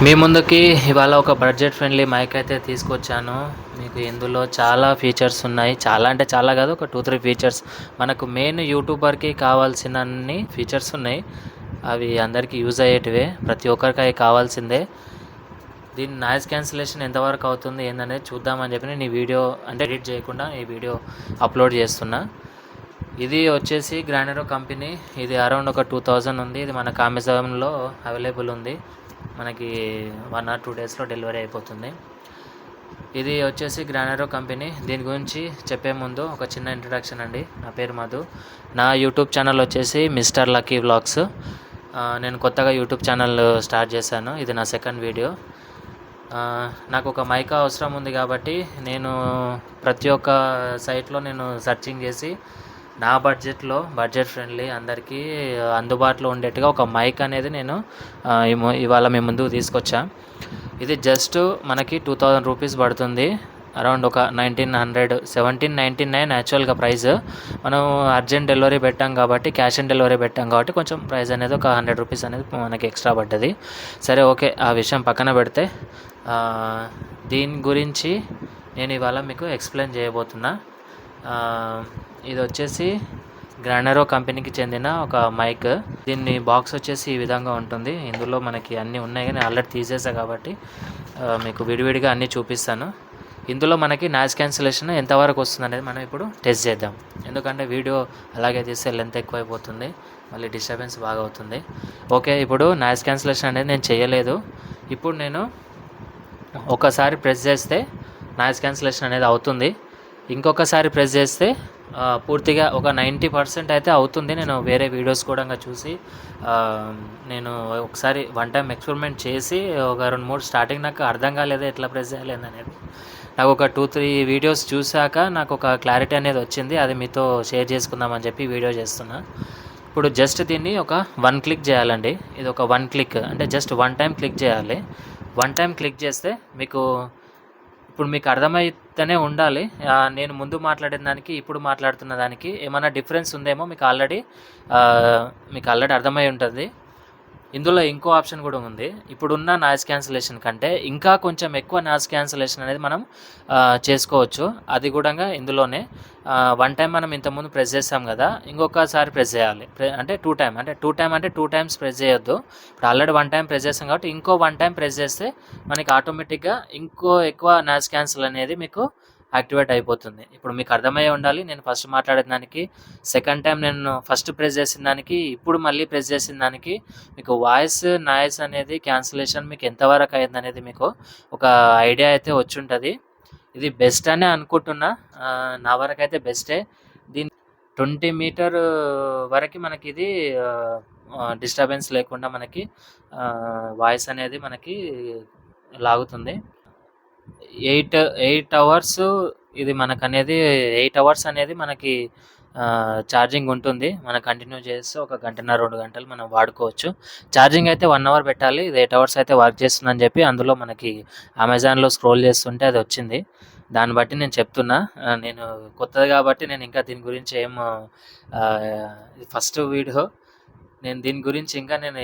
మీ ముందుకి ఇవాళ ఒక బడ్జెట్ ఫ్రెండ్లీ మైక్ అయితే తీసుకొచ్చాను. మీకు ఇందులో చాలా ఫీచర్స్ ఉన్నాయి. చాలా అంటే చాలా కాదు, ఒక 2-3 ఫీచర్స్. మనకు మెయిన్ యూట్యూబర్కి కావాల్సినన్ని ఫీచర్స్ ఉన్నాయి. అవి అందరికీ యూజ్ అయ్యేటివే, ప్రతి ఒక్కరికి అవి కావాల్సిందే. దీని నాయిస్ క్యాన్సిలేషన్ ఎంతవరకు అవుతుంది ఏందనేది చూద్దామని చెప్పి నేను ఈ వీడియో అంటే ఎడిట్ చేయకుండా ఈ వీడియో అప్లోడ్ చేస్తున్నా. ఇది వచ్చేసి గ్రానరో కంపెనీ. ఇది అరౌండ్ ఒక 2000 ఉంది. ఇది మనకు అమెజాన్లో అవైలబుల్ ఉంది. మనకి 1 or 2 డేస్లో డెలివరీ అయిపోతుంది. ఇది వచ్చేసి గ్రానరో కంపెనీ. దీని గురించి చెప్పే ముందు ఒక చిన్న ఇంట్రడక్షన్ అండి. నా పేరు మధు. నా యూట్యూబ్ ఛానల్ వచ్చేసి మిస్టర్ లక్కీ వ్లాగ్స్. నేను కొత్తగా యూట్యూబ్ ఛానల్ స్టార్ట్ చేశాను. ఇది నా సెకండ్ వీడియో. నాకు ఒక మైక్ అవసరం ఉంది కాబట్టి నేను ప్రతి ఒక్క సైట్లో నేను సర్చింగ్ చేసి నా బడ్జెట్ ఫ్రెండ్లీ అందరికీ అందుబాటులో ఉండేట్టుగా ఒక మైక్ అనేది నేను ఇవాళ మీ ముందుకు తీసుకొచ్చా. ఇది జస్ట్ మనకి 2000 రూపీస్ పడుతుంది. అరౌండ్ ఒక 1799 యాక్చువల్గా ప్రైస్. మనం అర్జెంట్ డెలివరీ పెట్టాం కాబట్టి, క్యాష్ ఆన్ డెలివరీ పెట్టాం కాబట్టి కొంచెం ప్రైస్ అనేది ఒక 100 రూపీస్ అనేది మనకి ఎక్స్ట్రా పడ్డది. సరే, ఓకే, ఆ విషయం పక్కన పెడితే దీని గురించి నేను ఇవాళ మీకు ఎక్స్ప్లెయిన్ చేయబోతున్నా. ఇది వచ్చేసి గ్రానరో కంపెనీకి చెందిన ఒక మైక్. దీన్ని బాక్స్ వచ్చేసి ఈ విధంగా ఉంటుంది. ఇందులో మనకి అన్నీ ఉన్నాయి, కానీ ఆల్రెడీ తీసేసా కాబట్టి మీకు విడివిడిగా అన్నీ చూపిస్తాను. ఇందులో మనకి నాయిస్ క్యాన్సిలేషన్ ఎంతవరకు వస్తుంది అనేది మనం ఇప్పుడు టెస్ట్ చేద్దాం. ఎందుకంటే వీడియో అలాగే తీస్తే లెంత్ ఎక్కువైపోతుంది, మళ్ళీ డిస్టర్బెన్స్ బాగా అవుతుంది. ఓకే, ఇప్పుడు నాయిస్ క్యాన్సిలేషన్ అనేది నేను చేయలేదు. ఇప్పుడు నేను ఒకసారి ప్రెస్ చేస్తే నాయిస్ క్యాన్సిలేషన్ అనేది అవుతుంది. ఇంకొకసారి ప్రెస్ చేస్తే పూర్తిగా ఒక 90% అయితే అవుతుంది. నేను వేరే వీడియోస్ కూడా చూసి నేను ఒకసారి 1 టైం ఎక్స్పెరిమెంట్ చేసి ఒక 2-3 స్టార్టింగ్ నాకు అర్థం కాలేదు ఎట్లా ప్రెస్ చేయాలి అనేది. నాకు ఒక 2-3 వీడియోస్ చూశాక నాకు ఒక క్లారిటీ అనేది వచ్చింది. అది మీతో షేర్ చేసుకుందామని చెప్పి వీడియో చేస్తున్నా. ఇప్పుడు జస్ట్ దీన్ని ఒక 1 క్లిక్ చేయాలండి. ఇది ఒక 1 క్లిక్ అంటే జస్ట్ 1 టైం క్లిక్ చేయాలి. 1 టైం క్లిక్ చేస్తే ఇప్పుడు మీకు అర్థమైతేనే ఉండాలి. నేను ముందు మాట్లాడిన దానికి ఇప్పుడు మాట్లాడుతున్న దానికి ఏమైనా డిఫరెన్స్ ఉందేమో మీకు ఆల్రెడీ అర్థమై ఉంటుంది. ఇందులో ఇంకో ఆప్షన్ కూడా ఉంది. ఇప్పుడున్న నాయిస్ క్యాన్సిలేషన్ కంటే ఇంకా కొంచెం ఎక్కువ నాయిస్ క్యాన్సిలేషన్ అనేది మనం చేసుకోవచ్చు. అది కూడా ఇందులోనే 1 టైం మనం ఇంతకుముందు ప్రెస్ చేస్తాం కదా, ఇంకొకసారి ప్రెస్ చేయాలి. అంటే 2 టైమ్స్ ప్రెస్ చేయొద్దు. ఇప్పుడు ఆల్రెడీ 1 టైం ప్రెస్ చేస్తాం కాబట్టి ఇంకో 1 టైం ప్రెస్ చేస్తే మనకి ఆటోమేటిక్గా ఇంకో ఎక్కువ నాయిస్ క్యాన్సిల్ అనేది మీకు యాక్టివేట్ అయిపోతుంది. ఇప్పుడు మీకు అర్థమయ్యే ఉండాలి. నేను ఫస్ట్ మాట్లాడిన దానికి, సెకండ్ టైం నేను ఫస్ట్ ప్రెస్ చేసిన దానికి, ఇప్పుడు మళ్ళీ ప్రెస్ చేసిన దానికి మీకు వాయిస్ నాయిస్ అనేది క్యాన్సిలేషన్ మీకు ఎంతవరకు అయింది అనేది మీకు ఒక ఐడియా అయితే వచ్చి ఉంటుంది. ఇది బెస్ట్ అనే అనుకుంటున్నా. నా వరకు అయితే బెస్టే. దీని 20 మీటర్ వరకు మనకి ఇది డిస్టర్బెన్స్ లేకుండా మనకి వాయిస్ అనేది మనకి లాగుతుంది. 8 అవర్స్ ఇది మనకనేది 8 అవర్స్ అనేది మనకి ఛార్జింగ్ ఉంటుంది. మనం కంటిన్యూ చేస్తే ఒక 1.5-2 గంటలు మనం వాడుకోవచ్చు. ఛార్జింగ్ అయితే 1 అవర్ పెట్టాలి. ఇది 8 అవర్స్ అయితే వర్క్ చేస్తుందని చెప్పి అందులో మనకి అమెజాన్లో స్క్రోల్ చేస్తుంటే అది వచ్చింది. దాన్ని బట్టి నేను చెప్తున్నా. నేను కొత్తది కాబట్టి నేను ఇంకా దీని గురించి ఫస్ట్ వీడియో. నేను దీని గురించి ఇంకా నేను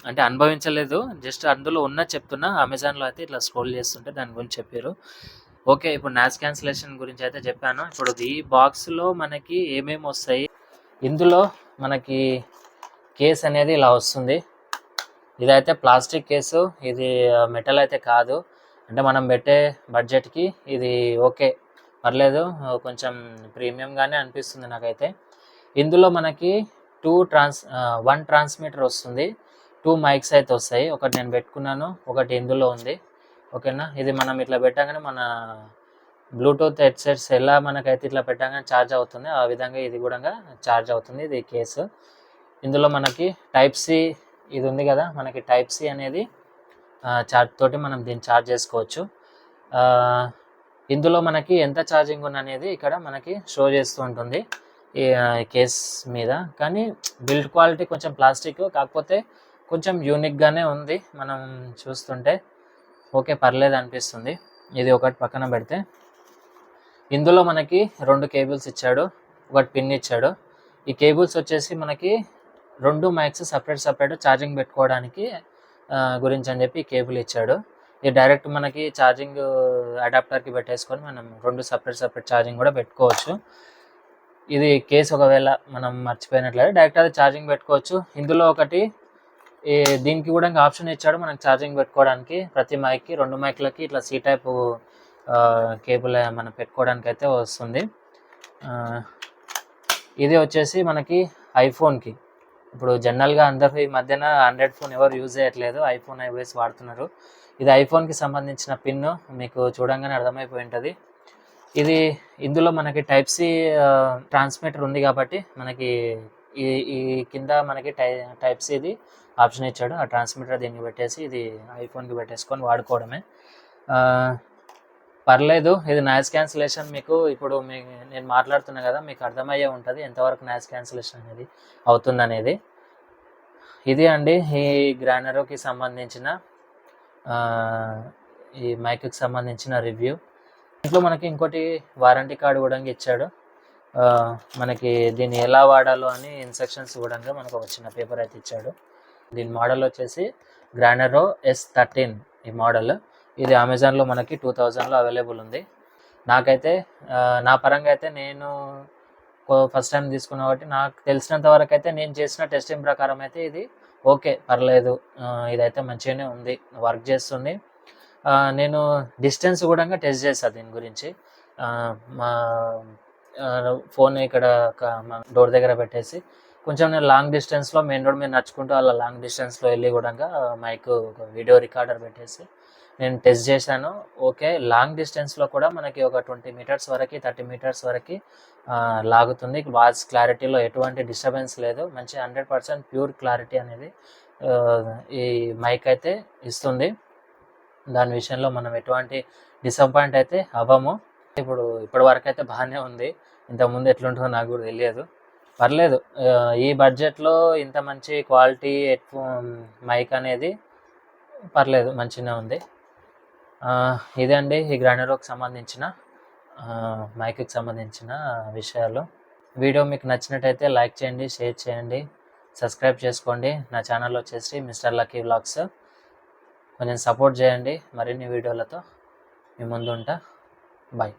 అంటే అనుభవించలేదు. జస్ట్ అందులో ఉన్నది చెప్తున్నా. అమెజాన్లో అయితే ఇట్లా స్క్రోల్ చేస్తుంటే దాని గురించి చెప్పారు. ఓకే, ఇప్పుడు నాయిస్ క్యాన్సిలేషన్ గురించి అయితే చెప్పాను. ఇప్పుడు ఈ బాక్స్లో మనకి ఏమేమి వస్తాయి. ఇందులో మనకి కేస్ అనేది ఇలా వస్తుంది. ఇదైతే ప్లాస్టిక్ కేసు, ఇది మెటల్ అయితే కాదు. అంటే మనం పెట్టే బడ్జెట్కి ఇది ఓకే, పర్లేదు, కొంచెం ప్రీమియంగానే అనిపిస్తుంది నాకైతే. ఇందులో మనకి 1 ట్రాన్స్మిటర్ వస్తుంది. 2 మైక్స్ అయితే వస్తాయి. ఒకటి నేను పెట్టుకున్నాను, ఒకటి ఇందులో ఉంది. ఓకేనా. ఇది మనం ఇట్లా పెట్టగానే మన బ్లూటూత్ హెడ్సెట్స్ ఎలా మనకైతే ఇట్లా పెట్టగానే ఛార్జ్ అవుతుంది, ఆ విధంగా ఇది కూడా ఛార్జ్ అవుతుంది. ఇది కేసు. ఇందులో మనకి టైప్ సి ఇది ఉంది కదా, మనకి టైప్ సి అనేది ఛార్జ్ తోటి మనం దీన్ని ఛార్జ్ చేసుకోవచ్చు. ఇందులో మనకి ఎంత ఛార్జింగ్ అనేది ఇక్కడ మనకి షో చేస్తూ ఉంటుంది ఈ కేస్ మీద. కానీ బిల్డ్ క్వాలిటీ కొంచెం ప్లాస్టిక్, కాకపోతే కొంచెం యూనిక్గానే ఉంది మనం చూస్తుంటే. ఓకే, పర్లేదు అనిపిస్తుంది. ఇది ఒకటి పక్కన పెడితే ఇందులో మనకి 2 కేబుల్స్ ఇచ్చాడు, ఒకటి పిన్ ఇచ్చాడు. ఈ కేబుల్స్ వచ్చేసి మనకి 2 మైక్స్ సపరేట్ ఛార్జింగ్ పెట్టుకోవడానికి గురించి అని చెప్పి కేబుల్ ఇచ్చాడు. ఇది డైరెక్ట్ మనకి ఛార్జింగ్ అడాప్టర్కి పెట్టేసుకొని మనం 2 సపరేట్ ఛార్జింగ్ కూడా పెట్టుకోవచ్చు. ఇది కేస్ ఒకవేళ మనం మర్చిపోయినట్లయితే డైరెక్ట్ అది ఛార్జింగ్ పెట్టుకోవచ్చు. ఇందులో ఒకటి దీనికి కూడా ఇంకా ఆప్షన్ ఇచ్చాడు మనకు ఛార్జింగ్ పెట్టుకోవడానికి. ప్రతి మైక్కి 2 మైక్లకి ఇట్లా సి టైప్ కేబుల్ మనం పెట్టుకోవడానికి అయితే వస్తుంది. ఇది వచ్చేసి మనకి ఐఫోన్కి. ఇప్పుడు జనరల్గా అందరూ ఈ మధ్యన ఆండ్రాయిడ్ ఫోన్ ఎవరు యూజ్ చేయట్లేదు, ఐఫోన్ ఐఓఎస్ వాడుతున్నారు. ఇది ఐఫోన్కి సంబంధించిన పిన్, మీకు చూడంగానే అర్థమైపోయి ఉంటుంది. ఇందులో మనకి టైప్ సి ట్రాన్స్మిటర్ ఉంది కాబట్టి మనకి ఈ కింద మనకి టైప్ సిది ఆప్షన్ ఇచ్చాడు. ఆ ట్రాన్స్మిటర్ దీనికి పెట్టేసి ఇది ఐఫోన్కి పెట్టేసుకొని వాడుకోవడమే. పర్లేదు. ఇది నాయిస్ క్యాన్సిలేషన్ మీకు ఇప్పుడు నేను మాట్లాడుతున్నా కదా, మీకు అర్థమయ్యే ఉంటుంది ఎంతవరకు నాయిస్ క్యాన్సిలేషన్ అనేది అవుతుందనేది. ఇది అండి ఈ గ్రానరోకి సంబంధించిన ఈ మైక్కి సంబంధించిన రివ్యూ. ఇంట్లో మనకి ఇంకోటి వారంటీ కార్డు కూడా ఇచ్చాడు. మనకి దీన్ని ఎలా వాడాలో అని ఇన్స్ట్రక్షన్స్ కూడా మనకు ఒక చిన్న పేపర్ అయితే ఇచ్చాడు. దీని మోడల్ వచ్చేసి గ్రానరో S13 ఈ మోడల్. ఇది అమెజాన్లో మనకి 2000లో అవైలబుల్ ఉంది. నాకైతే నా పరంగా అయితే నేను ఫస్ట్ టైం తీసుకున్నా కాబట్టి నాకు తెలిసినంత వరకు అయితే నేను చేసిన టెస్టింగ్ ప్రకారం అయితే ఇది ఓకే, పర్లేదు, ఇదైతే మంచిగానే ఉంది, వర్క్ చేస్తుంది. నేను డిస్టెన్స్ కూడా టెస్ట్ చేస్తాను దీని గురించి. మా ఫోన్ ఇక్కడ డోర్ దగ్గర పెట్టేసి కొంచెం నేను లాంగ్ డిస్టెన్స్లో మెయిన్ రోడ్ మీద నడుచుకుంటూ అలా లాంగ్ డిస్టెన్స్లో వెళ్ళి కూడా మైక్ వీడియో రికార్డర్ పెట్టేసి నేను టెస్ట్ చేశాను. ఓకే, లాంగ్ డిస్టెన్స్లో కూడా మనకి ఒక 20 మీటర్స్ వరకు 30 మీటర్స్ వరకు లాగుతుంది. వాయిస్ క్లారిటీలో ఎటువంటి డిస్టర్బెన్స్ లేదు. మంచి 100% ప్యూర్ క్లారిటీ అనేది ఈ మైక్ అయితే ఇస్తుంది. దాని విషయంలో మనం ఎటువంటి డిసప్పాయింట్ అయితే అవ్వము. ఇప్పటి వరకు అయితే బాగానే ఉంది. ఇంతకుముందు ఎట్లుంటుందో నాకు కూడా తెలియదు. పర్లేదు, ఈ బడ్జెట్లో ఇంత మంచి క్వాలిటీ మైక్ అనేది పర్లేదు, మంచిగానే ఉంది. ఇదే అండి ఈ గ్రానరోకి సంబంధించిన మైక్కి సంబంధించిన విషయాలు. వీడియో మీకు నచ్చినట్టయితే లైక్ చేయండి, షేర్ చేయండి, సబ్స్క్రైబ్ చేసుకోండి. నా ఛానల్ వచ్చేసి మిస్టర్ లక్కీ వ్లాగ్స్. కొంచెం సపోర్ట్ చేయండి. మరిన్ని వీడియోలతో మీ ముందు ఉంటా. బాయ్.